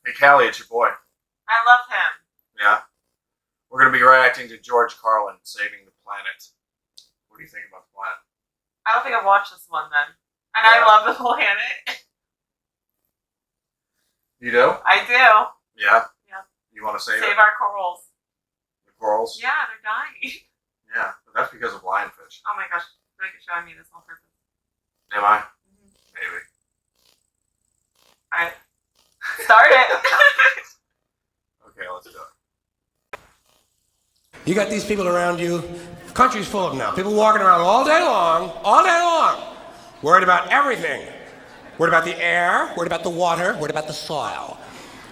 Hey, Callie, it's your boy. I love him. Yeah? We're going to be reacting to George Carlin, Saving the Planet. What do you think about the planet? I don't think I've watched this one then. And Yeah. I love the planet. You do? I do. Yeah? Yeah. You want to save Save it? our corals. The corals? Yeah, they're dying. Yeah, but that's because of lionfish. Oh my gosh. Like you're showing me this on purpose. Am I? Mm-hmm. Maybe. Alright. Start it. Okay, let's do it. You got these people around you. Country's full of them now. People walking around all day long, worried about everything. Worried about the air, worried about the water, worried about the soil.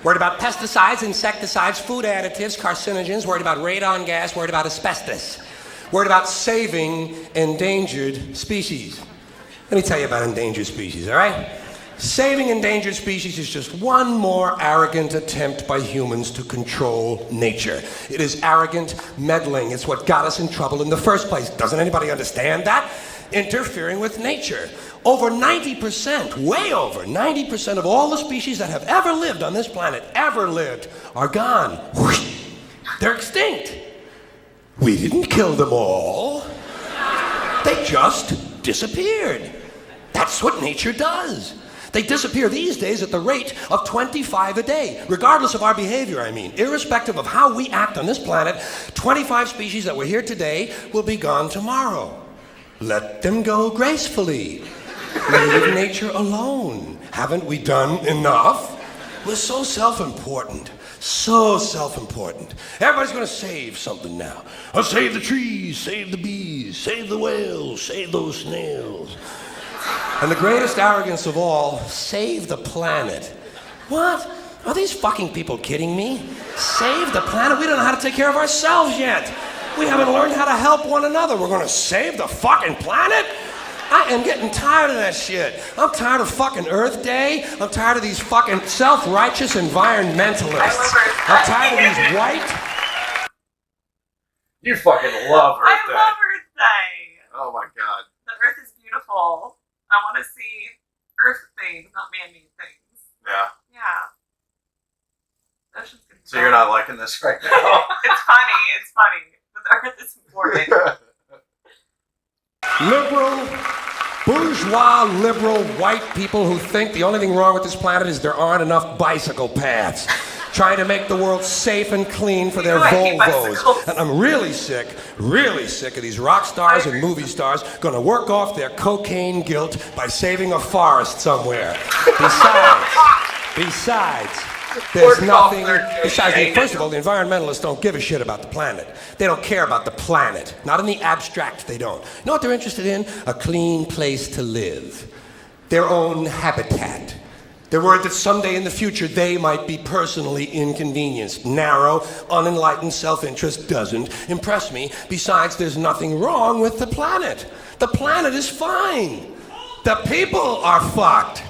Worried about pesticides, insecticides, food additives, carcinogens, worried about radon gas, worried about asbestos. Worried about saving endangered species. Let me tell you about endangered species, all right? Saving endangered species is just one more arrogant attempt by humans to control nature. It is arrogant meddling. It's what got us in trouble in the first place. Doesn't anybody understand that? Interfering with nature. Over 90%, way over 90% of all the species that have ever lived on this planet, are gone. Whoosh. They're extinct. We didn't kill them all. They just disappeared. That's what nature does. They disappear these days at the rate of 25 a day, regardless of our behavior, I mean. Irrespective of how we act on this planet, 25 species that were here today will be gone tomorrow. Let them go gracefully. Leave nature alone. Haven't we done enough? We're so self-important. So self-important. Everybody's gonna save something now. I'll save the trees, save the bees, save the whales, save those snails. And the greatest arrogance of all, save the planet. What? Are these fucking people kidding me? Save the planet? We don't know how to take care of ourselves yet. We haven't learned how to help one another. We're gonna save the fucking planet? I am getting tired of that shit. I'm tired of fucking Earth Day. I'm tired of these fucking self-righteous environmentalists. I'm tired of these white... You fucking love Earth Day. I love Earth Day. Oh my god. The Earth is beautiful. I want to see Earth things, not man-made things. Yeah. Yeah. The ocean's gonna be So you're not liking this right now? It's funny. But the Earth is important. Liberal, bourgeois, liberal, white people who think the only thing wrong with this planet is there aren't enough bicycle paths. Trying to make the world safe and clean for their Volvos. And I'm really sick of these rock stars and movie stars gonna work off their cocaine guilt by saving a forest somewhere. Besides, there's nothing. Besides, first of all, the environmentalists don't give a shit about the planet. They don't care about the planet. Not in the abstract, they don't. You know what they're interested in? A clean place to live. Their own habitat. They're worried that someday in the future they might be personally inconvenienced. Narrow, unenlightened self-interest doesn't impress me. Besides, there's nothing wrong with the planet. The planet is fine. The people are fucked.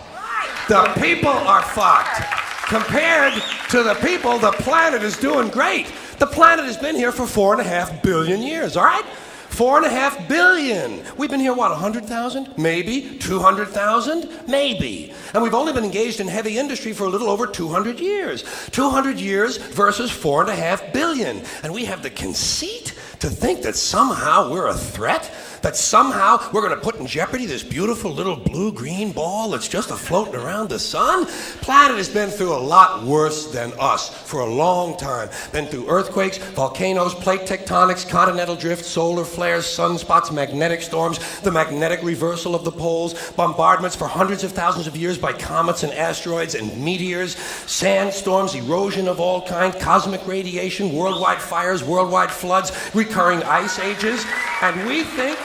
The people are fucked. Compared to the people, the planet is doing great. The planet has been here for 4.5 billion years, all right? 4.5 billion. We've been here, what, 100,000? Maybe. 200,000? Maybe. And we've only been engaged in heavy industry for a little over 200 years. 200 years versus 4.5 billion. And we have the conceit to think that somehow we're a threat? That somehow we're going to put in jeopardy this beautiful little blue-green ball that's just floating around the sun? Planet has been through a lot worse than us for a long time. Been through earthquakes, volcanoes, plate tectonics, continental drift, solar flares, sunspots, magnetic storms, the magnetic reversal of the poles, bombardments for hundreds of thousands of years by comets and asteroids and meteors, sandstorms, erosion of all kinds, cosmic radiation, worldwide fires, worldwide floods, recurring ice ages, and we think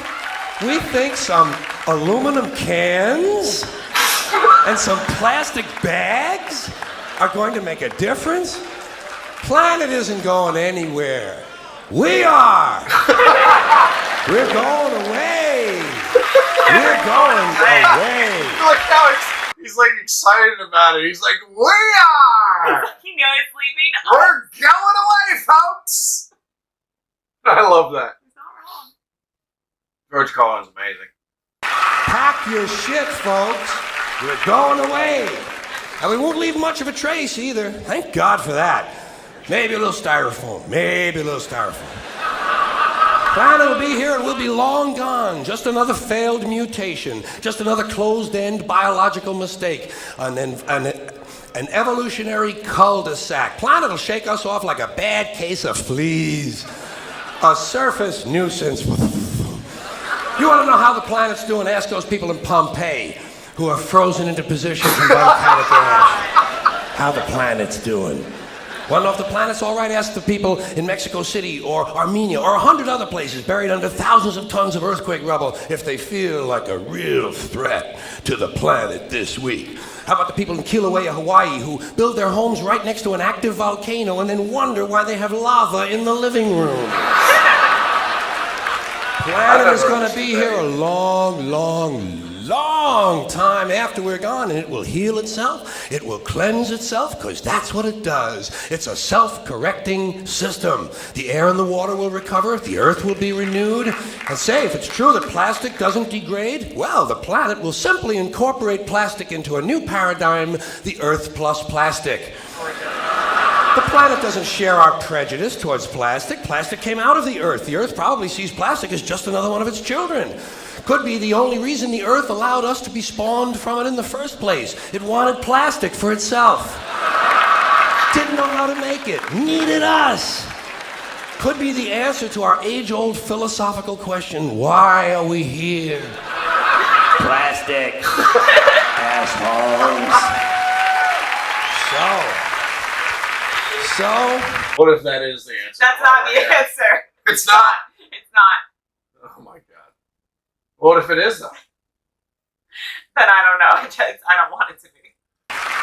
some aluminum cans and some plastic bags are going to make a difference? Planet isn't going anywhere. We are. We're going away. We're going away. Look how he's like excited about it. He's like, we are. You know it's leaving. We're going away, folks. I love that. He's not wrong. George Carlin's amazing. Pack your shit, folks. We're going away. And we won't leave much of a trace either. Thank God for that. Maybe a little styrofoam. Maybe a little styrofoam. Planet will be here and we'll be long gone. Just another failed mutation. Just another closed-end biological mistake. An evolutionary cul-de-sac. Planet will shake us off like a bad case of fleas. A surface nuisance. You want to know how the planet's doing? Ask those people in Pompeii who are frozen into position from volcanic ash. How the planet's doing. Want to know if the planet's all right? Ask the people in Mexico City or Armenia or 100 other places buried under thousands of tons of earthquake rubble if they feel like a real threat to the planet this week. How about the people in Kilauea, Hawaii, who build their homes right next to an active volcano and then wonder why they have lava in the living room? Planet is going to be here a long time after we're gone, and it will heal itself, it will cleanse itself, because that's what it does. It's a self-correcting system. The air and the water will recover, the earth will be renewed, and say, if it's true that plastic doesn't degrade, well, the planet will simply incorporate plastic into a new paradigm, the Earth plus plastic. The planet doesn't share our prejudice towards plastic. Plastic came out of the Earth. The Earth probably sees plastic as just another one of its children. Could be the only reason the Earth allowed us to be spawned from it in the first place. It wanted plastic for itself. Didn't know how to make it. Needed us. Could be the answer to our age-old philosophical question, why are we here? Plastic. Assholes. So, What if that is the answer? That's not the answer. It's not? It's not. Oh my God. What if it is though? Then I don't know. I don't want it to be.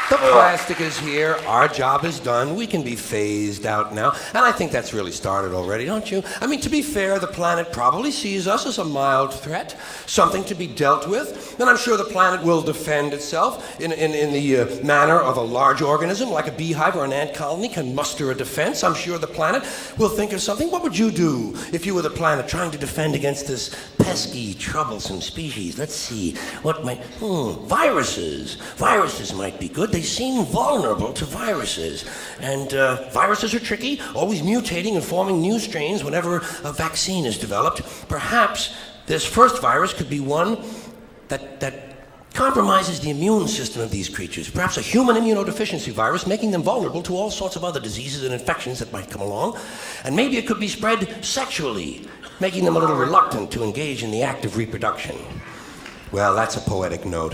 the plastic is here. Our job is done. We can be phased out now. And I think that's really started already, don't you? I mean, to be fair, the planet probably sees us as a mild threat, something to be dealt with. And I'm sure the planet will defend itself in the manner of a large organism, like a beehive or an ant colony can muster a defense. I'm sure the planet will think of something. What would you do if you were the planet trying to defend against this pesky, troublesome species? Let's see. What might... viruses. Viruses might be good. They seem vulnerable to viruses. And viruses are tricky, always mutating and forming new strains whenever a vaccine is developed. Perhaps this first virus could be one that compromises the immune system of these creatures. Perhaps a human immunodeficiency virus, making them vulnerable to all sorts of other diseases and infections that might come along. And maybe it could be spread sexually, making them a little reluctant to engage in the act of reproduction. Well, that's a poetic note.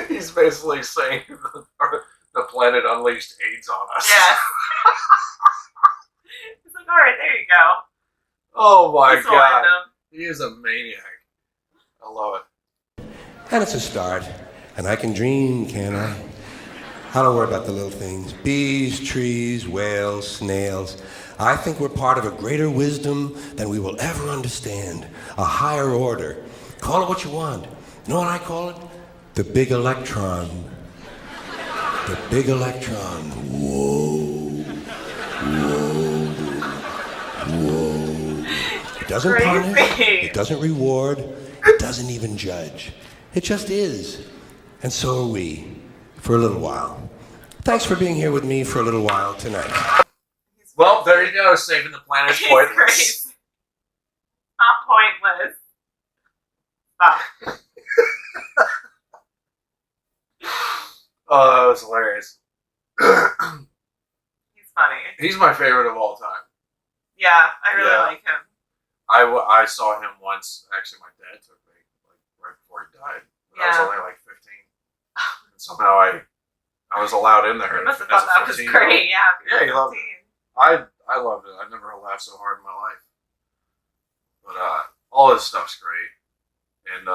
He's basically saying the planet unleashed AIDS on us. Yes. It's like, all right, there you go. Oh my That's God. random. He is a maniac. I love it. And it's a start. And I can dream, can I? I don't worry about the little things. Bees, trees, whales, snails. I think we're part of a greater wisdom than we will ever understand. A higher order. Call it what you want. You know what I call it? The big electron. The big electron. Whoa. Whoa. Whoa. It doesn't punish. It doesn't reward. It doesn't even judge. It just is. And so are we. For a little while. Thanks for being here with me for a little while tonight. Well, there you go. Saving the planet He's pointless. great. Not pointless. Stop. Oh, that was hilarious. He's funny. He's my favorite of all time. Yeah, I really Yeah. like him. I saw him once. Actually, my dad took me like right before he died. When I was Yeah. only like 15. And somehow I was allowed in there. You must have as thought a that was 15-year-old. great. Yeah, Yeah, he loved it. 15. I loved it. I've never laughed so hard in my life. But all his stuff's great. And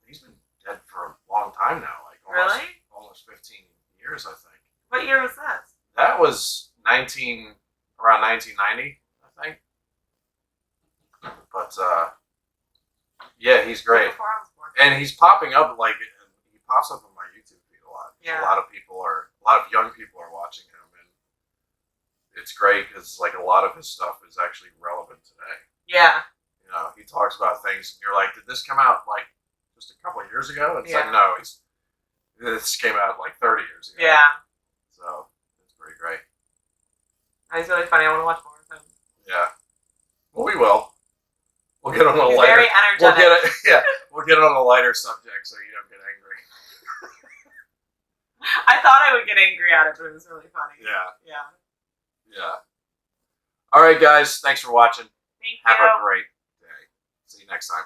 he's been dead for a long time now. Like almost 15 years, I think. What year was that? That was around 1990, I think. But yeah, he's great. Before I was born. And he's popping up he pops up on my YouTube feed a lot. Yeah. A lot of young people are watching him, and it's great because like a lot of his stuff is actually relevant today. Yeah. You know, he talks about things, and you're like, did this come out like just a couple of years ago, and Yeah. said no. This came out like 30 years ago. Yeah. So it's pretty great. He's really funny. I want to watch more of him. Yeah. Well, we will. We'll get on a He's lighter. very We'll energetic. get it. Yeah. We'll get on a lighter subject so you don't get angry. I thought I would get angry at it, but it was really funny. Yeah. Yeah. Yeah. All right, guys. Thanks for watching. Thank you. Have a great day. See you next time.